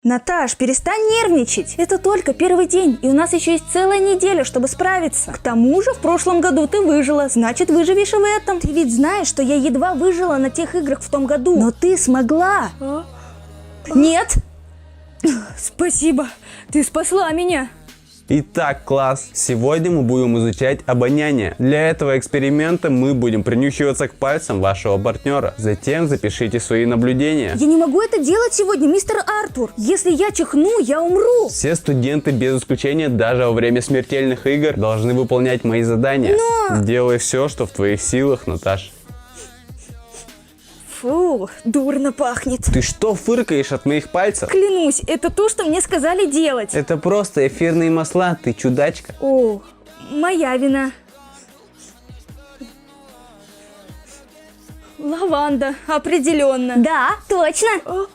Наташ, перестань нервничать. Это только первый день, и у нас еще есть целая неделя, чтобы справиться. К тому же в прошлом году ты выжила, значит выживешь и в этом. Ты ведь знаешь, что я едва выжила на тех играх в том году. Но ты смогла. Нет? Спасибо, ты спасла меня. Итак, класс, сегодня мы будем изучать обоняние. Для этого эксперимента мы будем принюхиваться к пальцам вашего партнера. Затем запишите свои наблюдения. Я не могу это делать сегодня, мистер Артур. Если я чихну, я умру. Все студенты без исключения даже во время смертельных игр должны выполнять мои задания. Но... Делай все, что в твоих силах, Наташ. Фу, дурно пахнет. Ты что фыркаешь от моих пальцев? Клянусь, это то, что мне сказали делать. Это просто эфирные масла, ты чудачка. О, моя вина. Лаванда, определенно. Да, точно.